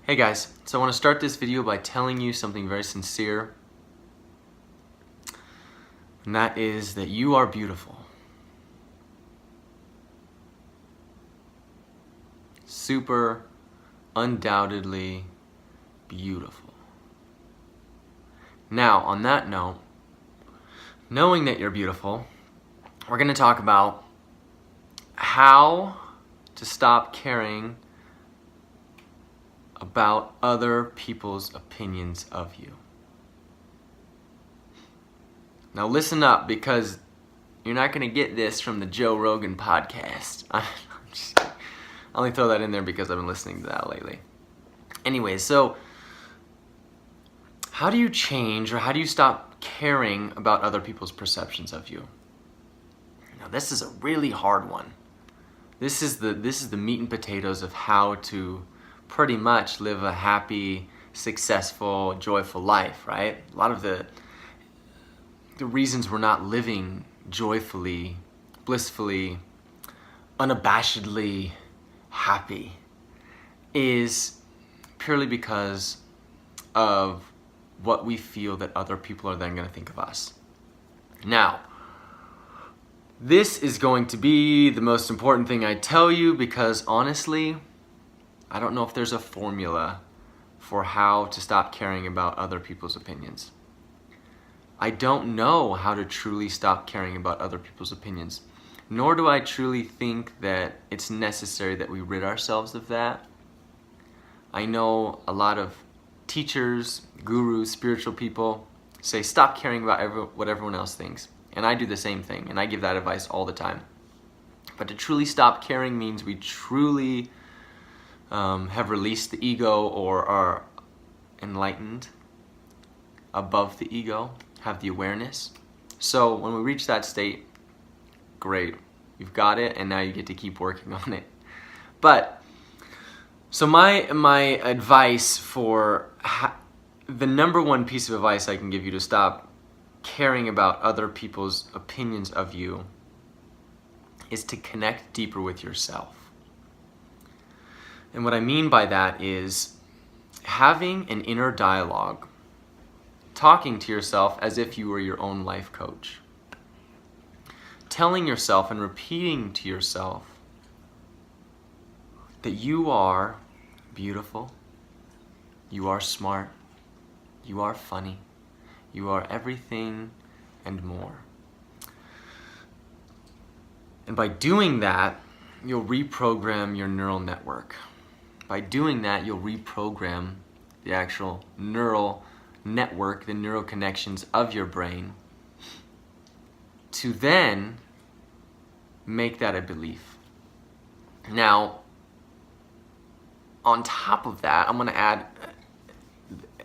Hey guys, so I want to start this video by telling you something very sincere, and that is that you are beautiful. Super, undoubtedly beautiful. Now, on that note, knowing that you're beautiful, we're going to talk about how to stop caring about other people's opinions of you. Now listen up, because you're not going to get this from the Joe Rogan podcast. I only throw that in there because I've been listening to that lately. Anyway, so how do you change, or how do you stop caring about other people's perceptions of you? Now this is a really hard one. This is the meat and potatoes of how to pretty much live a happy, successful, joyful life, right? A lot of the reasons we're not living joyfully, blissfully, unabashedly happy is purely because of what we feel that other people are then going to think of us. Now, this is going to be the most important thing I tell you, because honestly, I don't know if there's a formula for how to stop caring about other people's opinions. I don't know how to truly stop caring about other people's opinions, nor do I truly think that it's necessary that we rid ourselves of that. I know a lot of teachers, gurus, spiritual people say stop caring about what everyone else thinks. And I do the same thing, and I give that advice all the time. But to truly stop caring means we truly have released the ego, or are enlightened above the ego, have the awareness. So when we reach that state, great, you've got it, and now you get to keep working on it. But so my advice for the number one piece of advice I can give you to stop caring about other people's opinions of you is to connect deeper with yourself. And what I mean by that is having an inner dialogue, talking to yourself as if you were your own life coach, telling yourself and repeating to yourself that you are beautiful, you are smart, you are funny, you are everything and more. And by doing that, you'll reprogram your neural network. By doing that, you'll reprogram the actual neural network, the neural connections of your brain, to then make that a belief. Now, on top of that, I'm going to add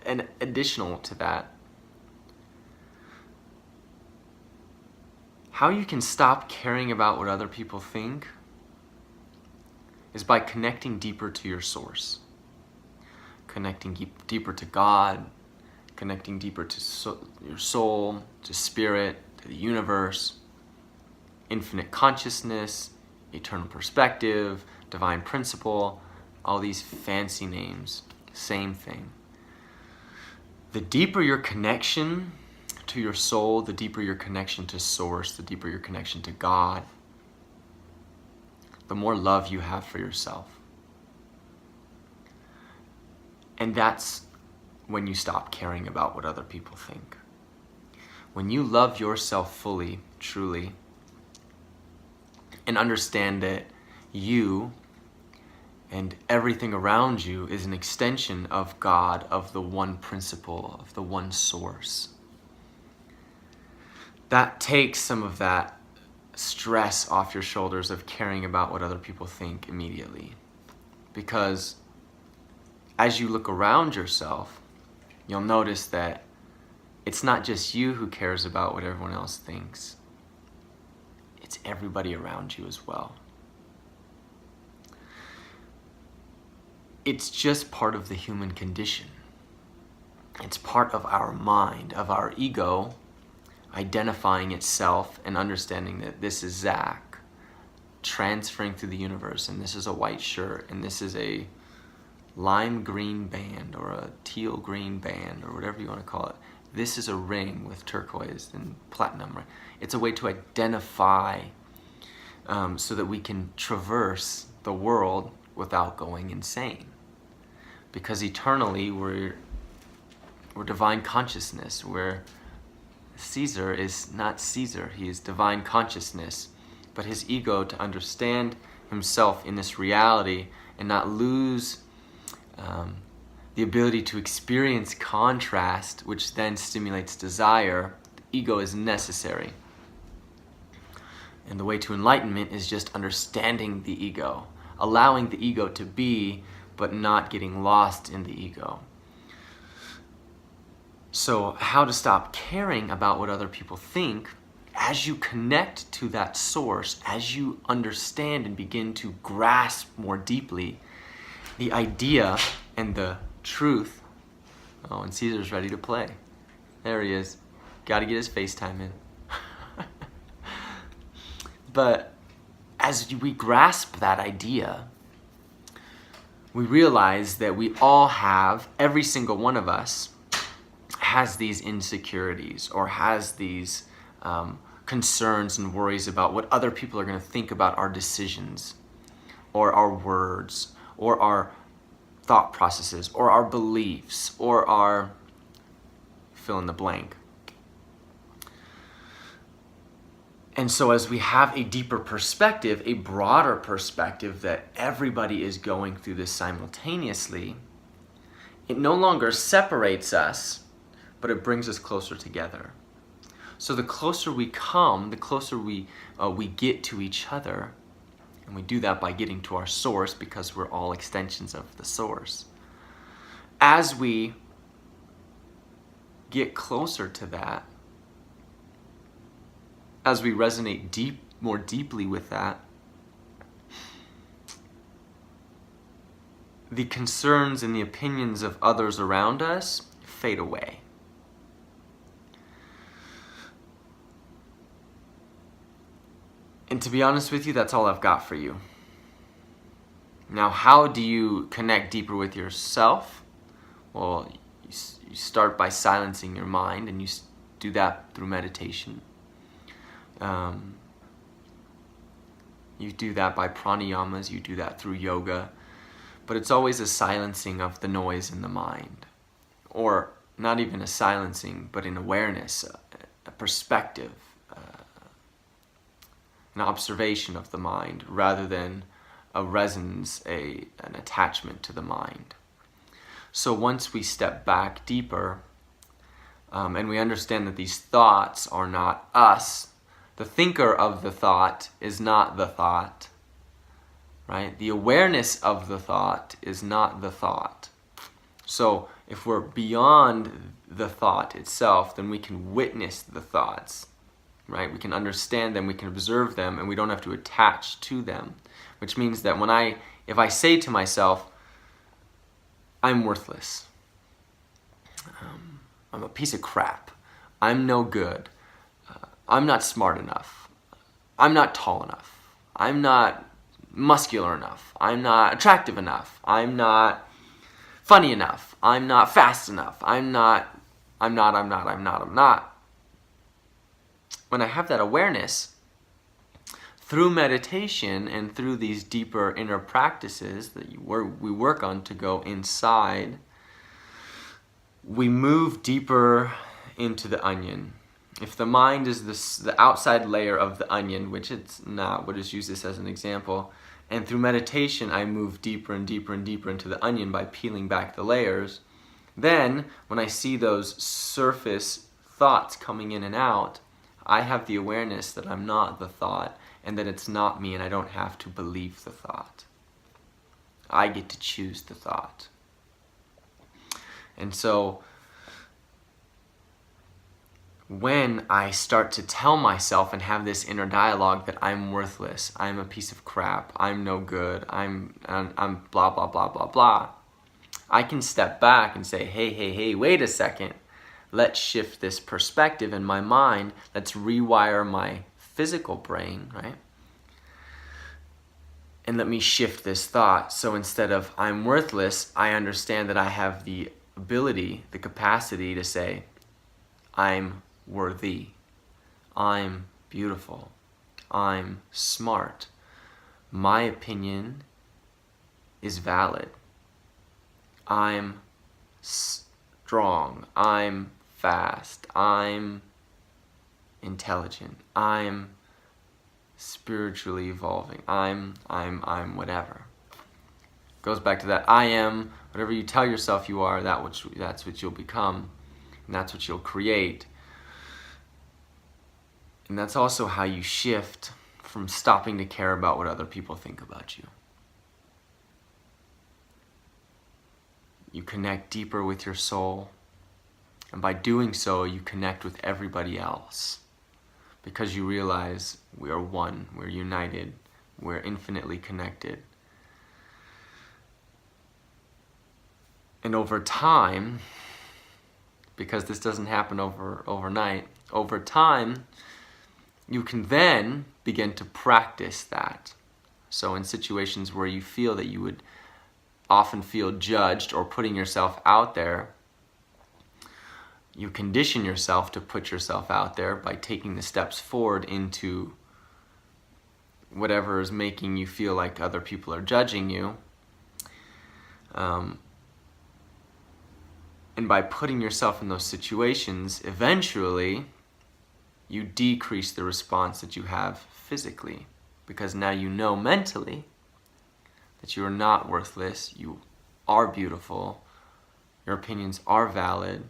an additional to that. How you can stop caring about what other people think is by connecting deeper to your source. Connecting deeper to God, connecting deeper to your soul, to spirit, to the universe, infinite consciousness, eternal perspective, divine principle, all these fancy names, same thing. The deeper your connection to your soul, the deeper your connection to source, the deeper your connection to God, the more love you have for yourself. And that's when you stop caring about what other people think. When you love yourself fully, truly, and understand that you and everything around you is an extension of God, of the one principle, of the one source, that takes some of that stress off your shoulders of caring about what other people think immediately. Because as you look around yourself, you'll notice that it's not just you who cares about what everyone else thinks. It's everybody around you as well. It's just part of the human condition. It's part of our mind, of our ego, identifying itself and understanding that this is Zach, transferring through the universe, and this is a white shirt, and this is a lime green band or a teal green band or whatever you want to call it. This is a ring with turquoise and platinum, right? It's a way to identify so that we can traverse the world without going insane. Because eternally we're divine consciousness, where Caesar is not Caesar, he is divine consciousness. But his ego, to understand himself in this reality and not lose the ability to experience contrast, which then stimulates desire, the ego is necessary. And the way to enlightenment is just understanding the ego, allowing the ego to be, but not getting lost in the ego. So how to stop caring about what other people think? As you connect to that source, as you understand and begin to grasp more deeply the idea and the truth. Oh, and Caesar's ready to play. There he is. Got to get his FaceTime in. But as we grasp that idea, we realize that we all have, every single one of us, has these insecurities or has these concerns and worries about what other people are going to think about our decisions or our words or our thought processes or our beliefs or our fill in the blank. And so as we have a deeper perspective, a broader perspective that everybody is going through this simultaneously, it no longer separates us, but it brings us closer together. So the closer we come, the closer we get to each other, and we do that by getting to our source because we're all extensions of the source. As we get closer to that, as we resonate more deeply with that, the concerns and the opinions of others around us fade away. And to be honest with you, that's all I've got for you. Now, how do you connect deeper with yourself? Well, you start by silencing your mind, and you do that through meditation. You do that by pranayamas, you do that through yoga, but it's always a silencing of the noise in the mind. Or not even a silencing, but an awareness, a perspective, an observation of the mind, rather than a resonance, an attachment to the mind. So once we step back deeper, and we understand that these thoughts are not us, the thinker of the thought is not the thought, right? The awareness of the thought is not the thought. So if we're beyond the thought itself, then we can witness the thoughts, right? We can understand them, we can observe them, and we don't have to attach to them. Which means that if I say to myself, I'm worthless, I'm a piece of crap, I'm no good, I'm not smart enough, I'm not tall enough, I'm not muscular enough, I'm not attractive enough, I'm not funny enough, I'm not fast enough, I'm not. When I have that awareness, through meditation and through these deeper inner practices that we work on to go inside, we move deeper into the onion. If the mind is the outside layer of the onion, which it's not, we'll just use this as an example, and through meditation I move deeper and deeper and deeper into the onion by peeling back the layers, then when I see those surface thoughts coming in and out, I have the awareness that I'm not the thought and that it's not me, and I don't have to believe the thought. I get to choose the thought. And so when I start to tell myself and have this inner dialogue that I'm worthless, I'm a piece of crap, I'm no good, I'm blah, blah, blah, blah, blah, I can step back and say, hey, wait a second. Let's shift this perspective in my mind. Let's rewire my physical brain, right? and let me shift this thought. So instead of I'm worthless, I understand that I have the ability, the capacity to say, I'm worthy, I'm beautiful, I'm smart, my opinion is valid, I'm strong, I'm fast, I'm intelligent, I'm spiritually evolving, I'm whatever. Goes back to that I am, whatever you tell yourself you are, that's what you'll become, and that's what you'll create. And that's also how you shift from stopping to care about what other people think about you. You connect deeper with your soul, and by doing so, you connect with everybody else. Because you realize we are one, we're united, we're infinitely connected. And over time, because this doesn't happen overnight, over time, you can then begin to practice that. So in situations where you feel that you would often feel judged or putting yourself out there, you condition yourself to put yourself out there by taking the steps forward into whatever is making you feel like other people are judging you. And by putting yourself in those situations, eventually you decrease the response that you have physically, because now you know mentally that you are not worthless, you are beautiful, your opinions are valid.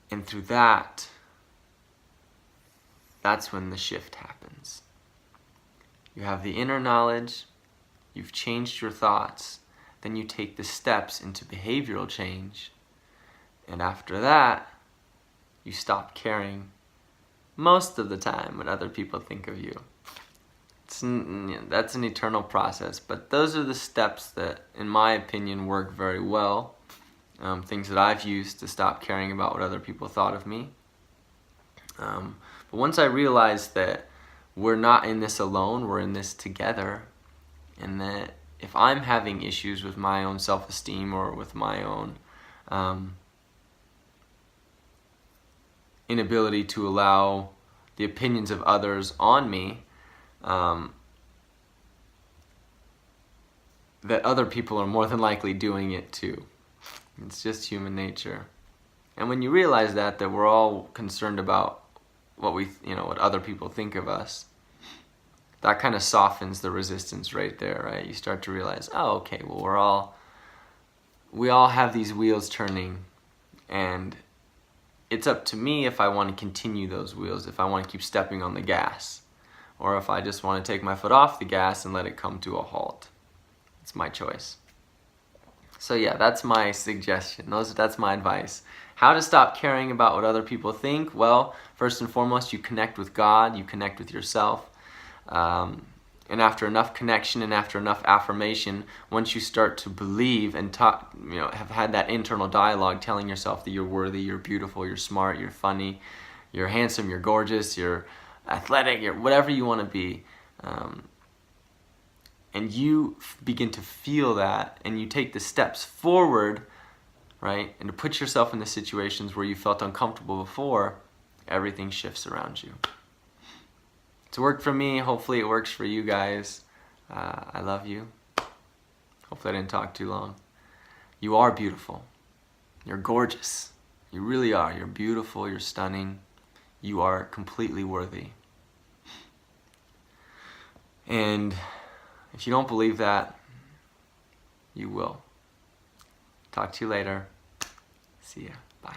And through that, that's when the shift happens. You have the inner knowledge, you've changed your thoughts, then you take the steps into behavioral change, and after that, you stop caring most of the time what other people think of you. That's an eternal process, but those are the steps that, in my opinion, work very well. Things that I've used to stop caring about what other people thought of me. But once I realized that we're not in this alone, we're in this together, and that if I'm having issues with my own self-esteem or with my own inability to allow the opinions of others on me, that other people are more than likely doing it too. It's just human nature. And when you realize that we're all concerned about what other people think of us, that kind of softens the resistance right there, right? You start to realize, oh, okay, well, we all have these wheels turning, and it's up to me if I want to continue those wheels, if I want to keep stepping on the gas, or if I just want to take my foot off the gas and let it come to a halt. It's my choice. So yeah, that's my suggestion. That's my advice. How to stop caring about what other people think? Well, first and foremost, you connect with God, you connect with yourself. And after enough connection and after enough affirmation, once you start to believe and have had that internal dialogue telling yourself that you're worthy, you're beautiful, you're smart, you're funny, you're handsome, you're gorgeous, you're athletic, you're whatever you want to be, and you begin to feel that, and you take the steps forward, right, and to put yourself in the situations where you felt uncomfortable before, everything shifts around you. It's worked for me. Hopefully it works for you guys. I love you. Hopefully I didn't talk too long. You are beautiful. You're gorgeous. You really are. You're beautiful. You're stunning. You are completely worthy. And if you don't believe that, you will. Talk to you later. See ya. Bye.